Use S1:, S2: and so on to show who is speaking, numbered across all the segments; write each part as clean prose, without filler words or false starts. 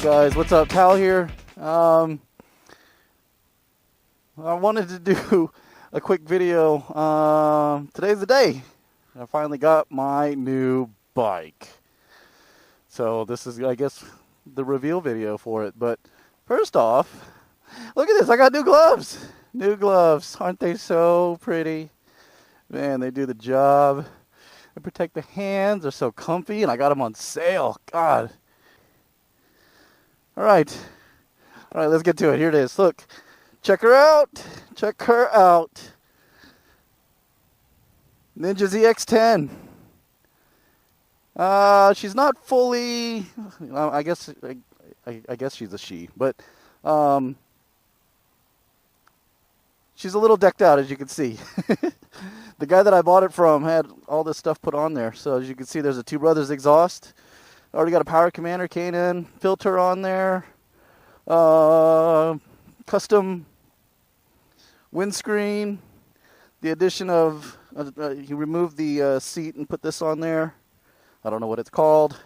S1: guys, what's up? Pal here. I wanted to do a quick video. Today's the day. I finally got my new bike. So this is, I guess, the reveal video for it. But first off, look at this. I got new gloves. New gloves. Aren't they so pretty? Man, they do the job. They protect the hands. They're so comfy, and I got them on sale. God. All right, let's get to it. Here it is. Look, check her out. Check her out. Ninja ZX10. She's not fully. I guess she's a she, but she's a little decked out, as you can see. The guy that I bought it from had all this stuff put on there. So as you can see, there's a Two Brothers exhaust. Already got a Power Commander K&N filter on there. Custom windscreen. The addition of, he removed the seat and put this on there. I don't know what it's called.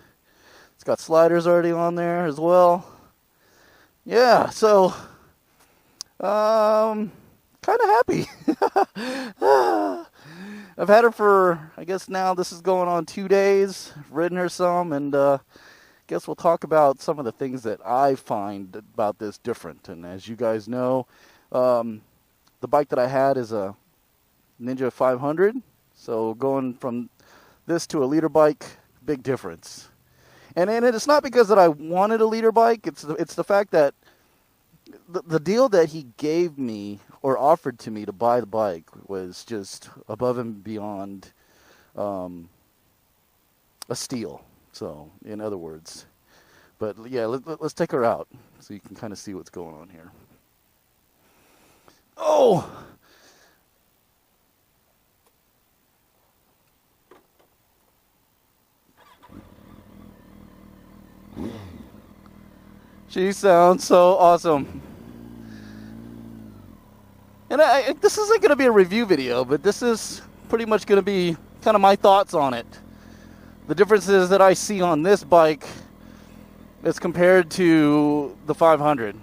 S1: It's got sliders already on there as well. Yeah, so, kind of happy. I've had her for, I guess now this is going on 2 days. I've ridden her some, and guess we'll talk about some of the things that I find about this different. And as you guys know, the bike that I had is a Ninja 500. So going from this to a leader bike, big difference. And it's not because that I wanted a leader bike. It's the fact that the deal that he gave me or offered to me to buy the bike was just above and beyond a steal. So, in other words. But yeah, let's take her out so you can kind of see what's going on here. Oh! She sounds so awesome. And this isn't going to be a review video, but this is pretty much going to be kind of my thoughts on it. The differences that I see on this bike as compared to the 500.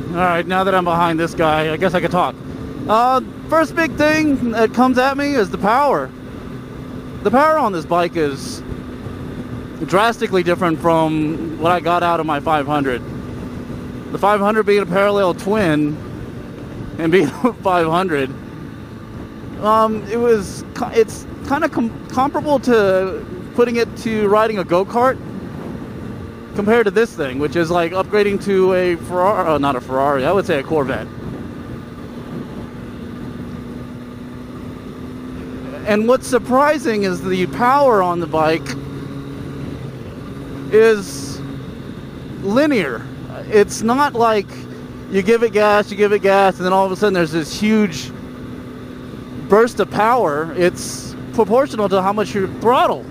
S1: Alright, now that I'm behind this guy, I guess I can talk. First big thing that comes at me is the power. The power on this bike is drastically different from what I got out of my 500. The 500 being a parallel twin and being a 500, it's kind of comparable to putting it to riding a go-kart compared to this thing, which is like upgrading to a Ferrari, not a Ferrari, I would say a Corvette. And what's surprising is the power on the bike is linear. It's not like you give it gas, and then all of a sudden there's this huge burst of power. It's proportional to how much you throttle.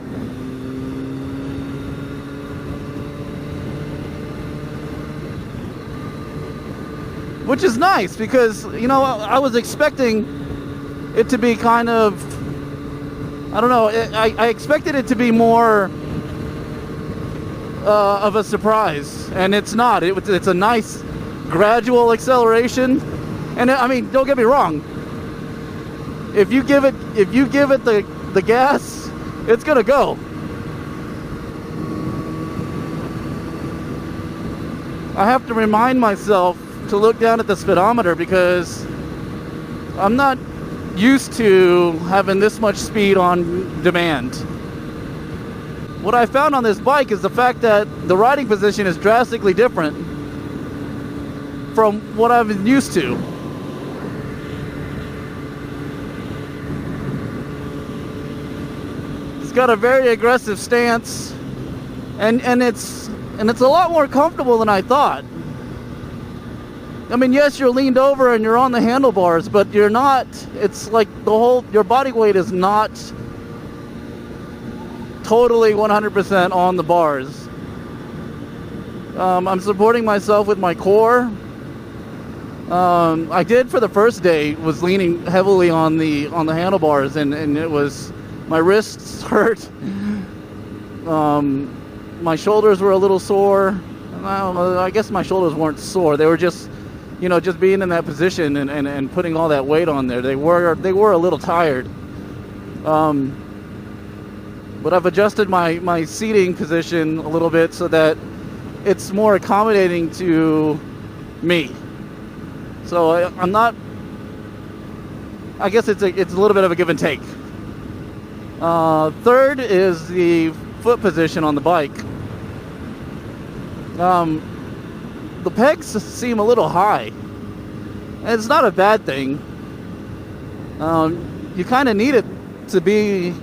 S1: Which is nice because, you know, I was expecting it to be kind of, I don't know, I expected it to be more of a surprise, and it's not. It's a nice gradual acceleration, and I mean, don't get me wrong. If you give it the gas, it's gonna go. I have to remind myself to look down at the speedometer because I'm not used to having this much speed on demand. What I found on this bike is the fact that the riding position is drastically different from what I've been used to. It's got a very aggressive stance, and it's a lot more comfortable than I thought. I mean, yes, you're leaned over and you're on the handlebars, but you're not, it's like your body weight is not totally 100% on the bars. I'm supporting myself with my core, I did for the first day, was leaning heavily on the handlebars, and it was, my wrists hurt. My shoulders were a little sore. I guess my shoulders weren't sore. They were just, just being in that position and putting all that weight on there. They were a little tired. But I've adjusted my seating position a little bit so that it's more accommodating to me. So I'm not, I guess it's a little bit of a give and take. Third is the foot position on the bike. The pegs seem a little high. And it's not a bad thing. You kind of need it to be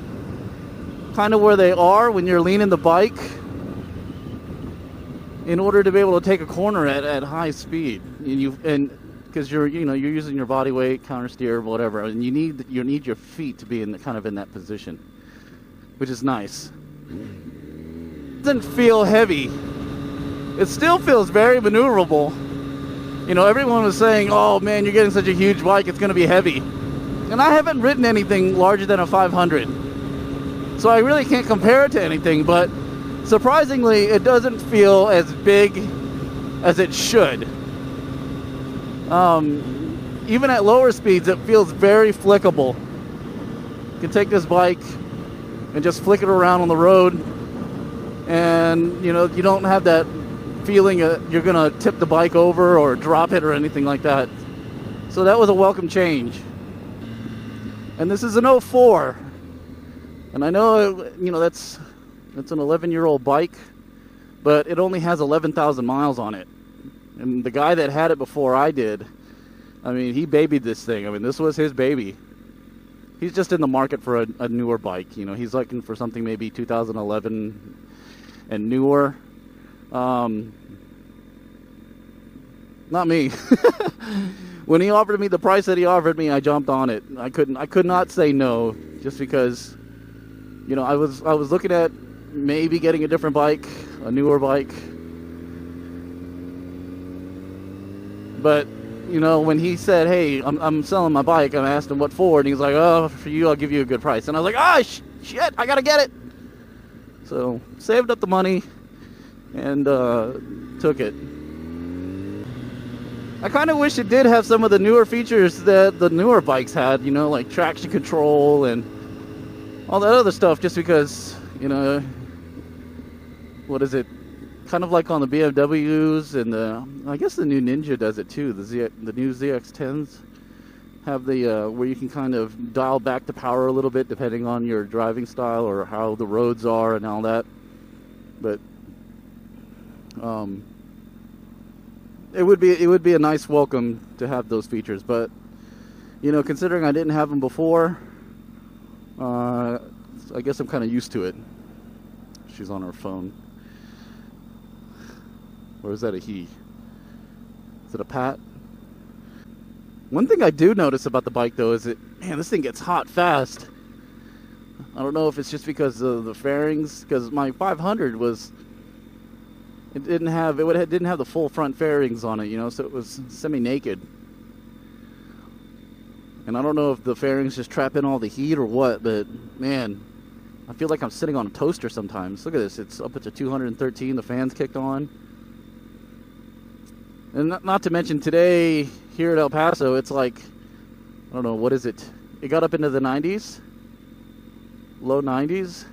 S1: kind of where they are when you're leaning the bike in order to be able to take a corner at high speed. And because you're using your body weight, counter steer, whatever, and you need your feet to be in that position, which is nice. It doesn't feel heavy. It still feels very maneuverable. Everyone was saying, "Oh man, you're getting such a huge bike; it's going to be heavy." And I haven't ridden anything larger than a 500, so I really can't compare it to anything. But surprisingly, it doesn't feel as big as it should. Even at lower speeds, it feels very flickable. You can take this bike and just flick it around on the road, and you don't have that feeling you're gonna tip the bike over or drop it or anything like that. So that was a welcome change. And this is an 04, and I know that's an 11-year-old bike, but it only has 11,000 miles on it. And the guy that had it before I did, he babied this thing. This was his baby. He's just in the market for a newer bike. He's looking for something maybe 2011 and newer. Not me. When he offered me the price that he offered me, I jumped on it. I could not say no, just because, I was looking at maybe getting a different bike, a newer bike. But, when he said, "Hey, I'm selling my bike," I asked him what for, and he's like, "Oh, for you, I'll give you a good price." And I was like, shit, I gotta get it. So, saved up the money and took it. I kind of wish it did have some of the newer features that the newer bikes had, like traction control and all that other stuff, just because, what is it? Kind of like on the BMWs and I guess the new Ninja does it too. The new ZX10s have the where you can kind of dial back the power a little bit depending on your driving style or how the roads are and all that. But it would be a nice welcome to have those features. But considering I didn't have them before, I guess I'm kind of used to it. She's on her phone. Or is that a he? Is it a Pat? One thing I do notice about the bike though is that, man, this thing gets hot fast. I don't know if it's just because of the fairings, because my 500 didn't have the full front fairings on it, so it was semi-naked. And I don't know if the fairings just trap in all the heat or what, but man, I feel like I'm sitting on a toaster sometimes. Look at this, it's up to 213, the fan's kicked on. And not to mention today, here at El Paso, it's like, I don't know, what is it? It got up into the 90s, low 90s.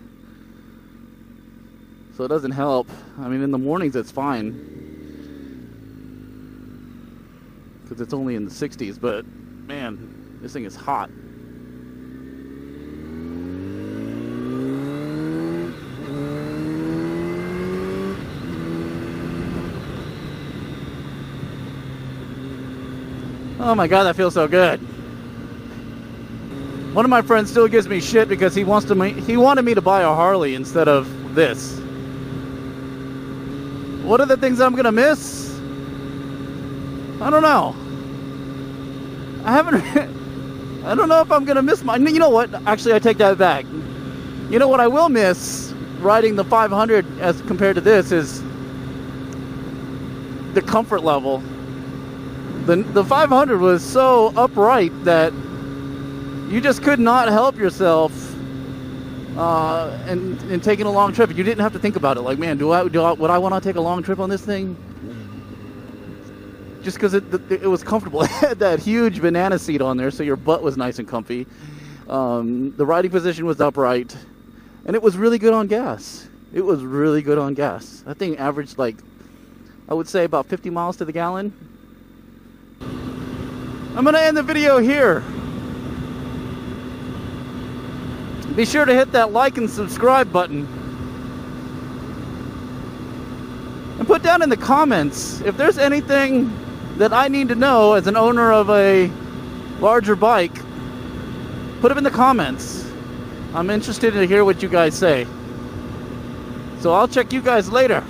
S1: So it doesn't help. In the mornings it's fine, because it's only in the 60s, but man, this thing is hot. Oh my God, that feels so good. One of my friends still gives me shit because he wanted me to buy a Harley instead of this. What are the things I'm gonna miss? I don't know. I don't know if I'm gonna miss my. You know what? Actually, I take that back. You know what I will miss riding the 500 as compared to this is the comfort level. The 500 was so upright that you just could not help yourself in taking a long trip. You didn't have to think about it. Like, man, would I want to take a long trip on this thing? Just because it was comfortable. It had that huge banana seat on there, so your butt was nice and comfy. The riding position was upright, and it was really good on gas. It was really good on gas. That thing averaged, like, I would say about 50 miles to the gallon. I'm going to end the video here. Be sure to hit that like and subscribe button. And put down in the comments if there's anything that I need to know as an owner of a larger bike. Put them in the comments. I'm interested to hear what you guys say. So I'll check you guys later.